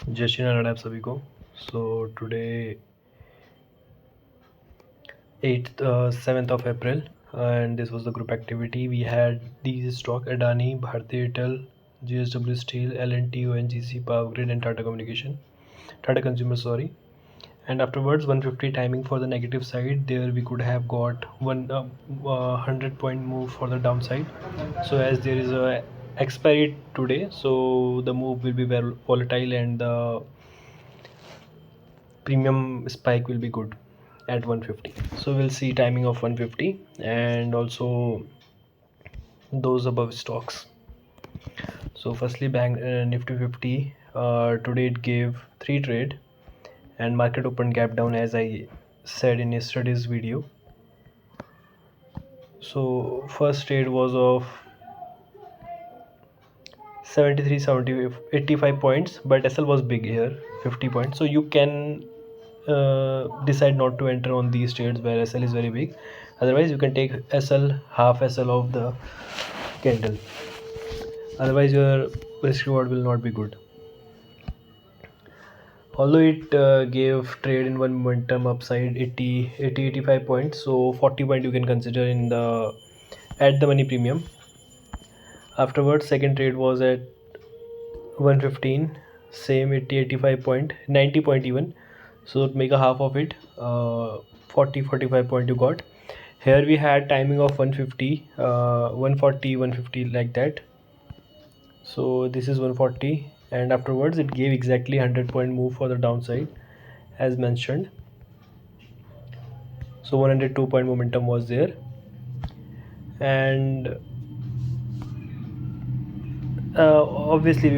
जय श्री राम आप सभी को। So today 7th of April and this was the group activity. We had these stock Adani, Bharti Airtel, JSW Steel, L&T, ONGC, Power Grid and Tata Consumer, sorry. And afterwards 150 timing for the negative side. There we could have got 100-point move for the downside. So as there is a expiry today, so the move will be very volatile and the premium spike will be good at 150. So we'll see timing of 150 and also those above stocks. So firstly bank Nifty 50, today it gave 3 trade and market opened gap down as I said in yesterday's video. So first trade was of 85 points, but SL was big here, 50 points. So you can decide not to enter on these trades where SL is very big. Otherwise you can take SL, half SL of the candle. Otherwise your risk reward will not be good. Although it gave trade in one momentum upside 85 points, so 40 point you can consider in the at the money premium. Afterwards second trade was at 115, same 85 point, 90 point even, so make a half of it, 45 point you got. Here we had timing of 150, 140, 150 like that. So this is 140 and afterwards it gave exactly 100-point move for the downside as mentioned. So 102-point momentum was there, and obviously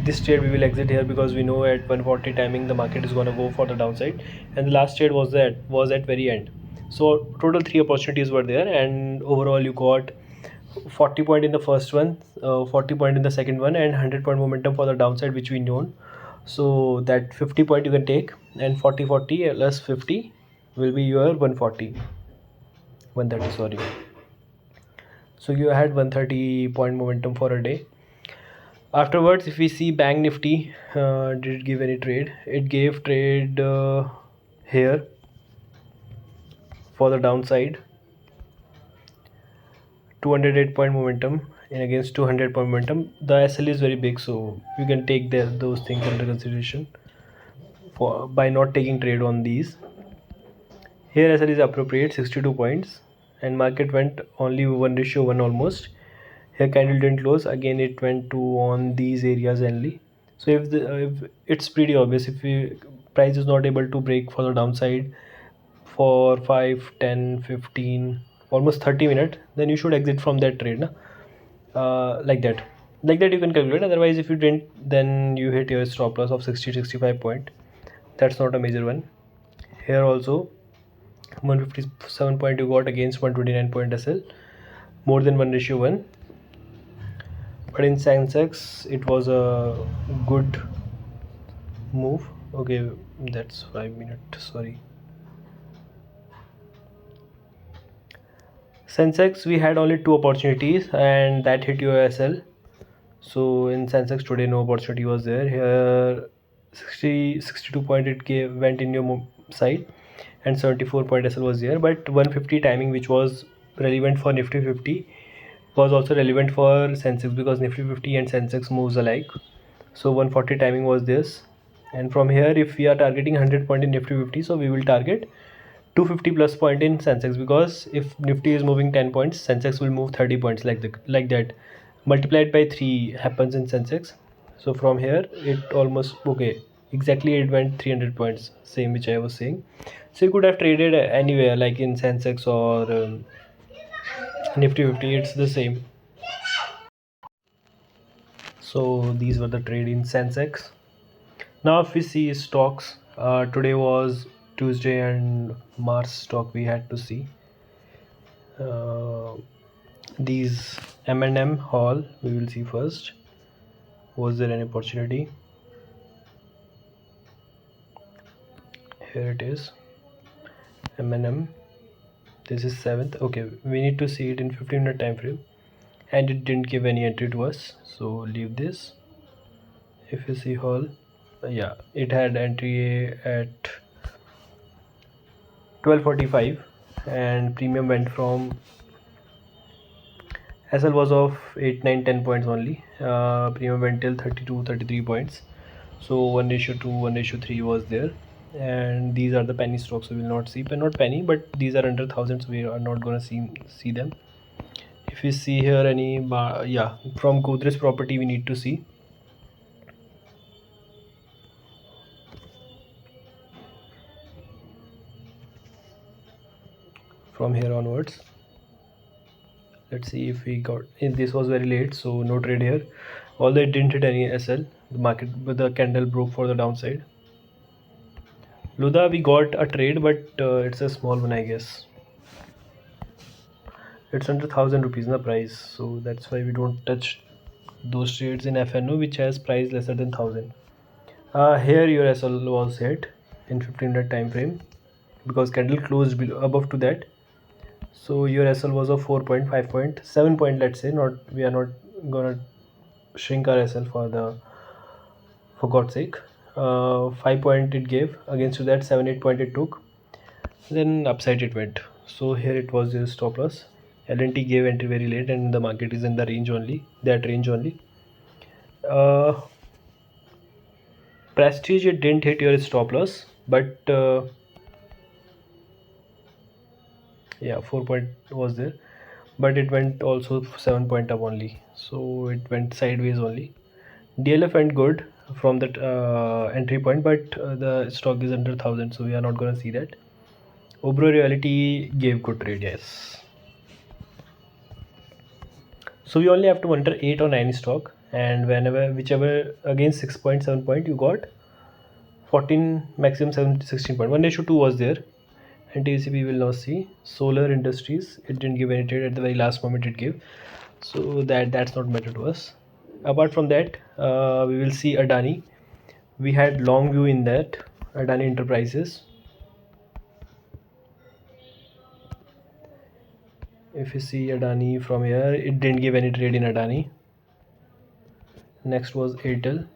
this trade we will exit here because we know at 140 timing the market is going to go for the downside, and the last trade was at very end. So total 3 opportunities were there, and overall you got 40 point in the first one, 40 point in the second one, and 100-point momentum for the downside which we know. So that 50 point you can take, and 40 plus 50 will be your 140, 130, sorry. So you had 130-point momentum for a day. Afterwards if we see bank Nifty, did it give any trade? It gave trade here for the downside, 208-point momentum in against 200-point momentum. The SL is very big, so you can take those things under consideration by not taking trade on these. Here SL is appropriate, 62 points, and market went only 1:1 almost. Here candle didn't close, again it went to on these areas only. So if it's pretty obvious, if price is not able to break for the downside for 5, 10, 15, almost 30 minutes, then you should exit from that trade, like that you can calculate. Otherwise if you didn't, then you hit your stop loss of 65 point. That's not a major one. Here also 157 point you got against 129 point SL, more than 1:1. But in Sensex it was a good move. Okay, that's 5 minutes, sorry. Sensex we had only 2 opportunities and that hit your SL. So in Sensex today no opportunity was there. Here 62 point it went in your side, and 74 point SL was there. But 150 timing, which was relevant for Nifty 50, was also relevant for Sensex because Nifty 50 and Sensex moves alike. So 140 timing was this, and from here if we are targeting 100 point in Nifty 50, so we will target 250 plus point in Sensex, because if Nifty is moving 10 points, Sensex will move 30 points like that. Multiplied by 3 happens in Sensex. So from here it almost, okay, exactly it went 300 points, same which I was saying. So you could have traded anywhere like in Sensex or Nifty 50, it's the same. So these were the trade in Sensex. Now if we see stocks, today was Tuesday and Mars stock we had to see. These M&M Hall we will see first. Was there any opportunity? Here it is, M&M. This is 7th. Okay, we need to see it in 15-minute time frame, and it didn't give any entry to us, so leave this. If you see Hall, Yeah, it had entry at 12:45 and premium went from SL was of 8, 9, 10 points only. Premium went till 32, 33 points. So 1:2, 1:3 was there. And these are the penny stocks we will not see, but not penny, but these are under thousands. We are not gonna see them. If you see here any yeah, from Godrej property we need to see. From here onwards, let's see if we got this was very late, so no trade here, although it didn't hit any SL. The market with the candle broke for the downside. Luda we got a trade, but it's a small one, I guess. It's under 1,000 rupees in the price, so that's why we don't touch those trades in FNO which has price lesser than 1,000. Here your SL was hit in 15-minute time frame because candle closed above to that. So your SL was of 4.5 point, 7 point, let's say. Not, we are not gonna shrink our SL for God's sake. 5 point it gave, against to that 7, 8 point it took, then upside it went. So here it was your stop loss. LNT gave entry very late and the market is in the range only, that range only. Prestige, it didn't hit your stop loss, but yeah, 4 point was there, but it went also 7 point up only, so it went sideways only. DLF went good from that entry point, but the stock is under 1,000, so we are not gonna see that. Obro Reality gave good trade, yes. So we only have to enter 8 or 9 stock, and whichever against 6 point, 7 point, you got 14, maximum 16 point. 1:2 was there. NTUC we will now see. Solar Industries, it didn't give any trade at the very last moment it gave, so that's not matter to us. Apart from that, we will see Adani. We had long view in that Adani Enterprises. If you see Adani from here, it didn't give any trade in Adani. Next was Airtel.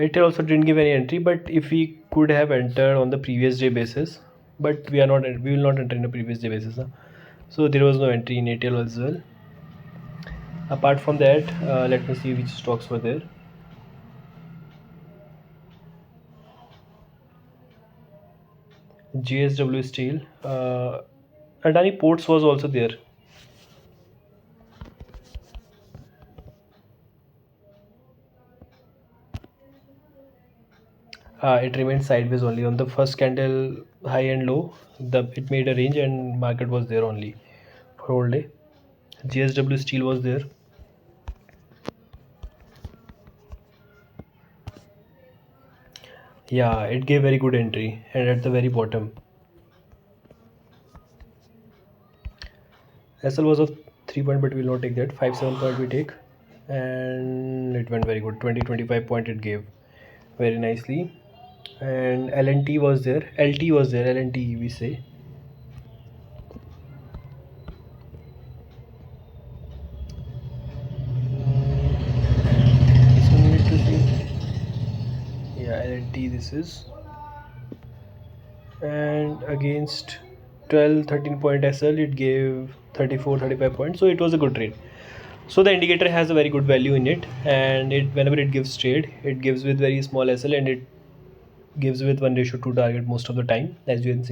It also didn't give any entry, but if we could have entered on the previous day basis, but we will not enter in the previous day basis, huh? So there was no entry in ATL as well. Apart from that, let me see which stocks were there. GSW Steel, Adani Ports was also there. It remained sideways only on the first candle, high and low. It made a range and market was there only for whole day. GSW Steel was there. Yeah, it gave very good entry and at the very bottom. SL was of 3 point, but we will not take that. 5, 7 point we take, and it went very good. 20, 25 point it gave very nicely. And LNT was there. LT was there. LNT we say. This one we need to see. Yeah, LNT this is. And against 12, 13 point SL, it gave 34, 35 points. So it was a good trade. So the indicator has a very good value in it, and whenever it gives trade, it gives with very small SL and it gives with 1:2 target most of the time, as you can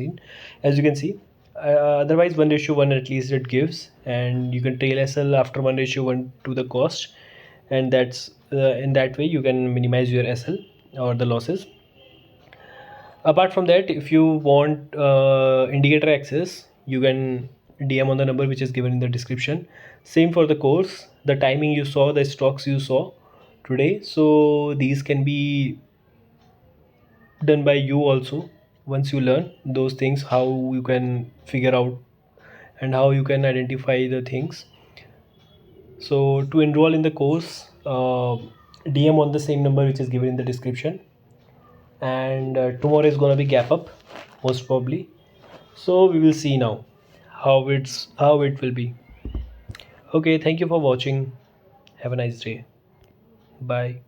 see. Otherwise 1:1 at least it gives, and you can trail SL after 1:1 to the cost, and that's in that way you can minimize your SL or the losses. Apart from that, if you want indicator access, you can DM on the number which is given in the description. Same for the course, the timing you saw, the stocks you saw today, so these can be done by you also. Once you learn those things, how you can figure out and how you can identify the things. So to enroll in the course, DM on the same number which is given in the description, and tomorrow is gonna be gap up most probably, so we will see now how it will be. Okay, thank you for watching. Have a nice day. Bye.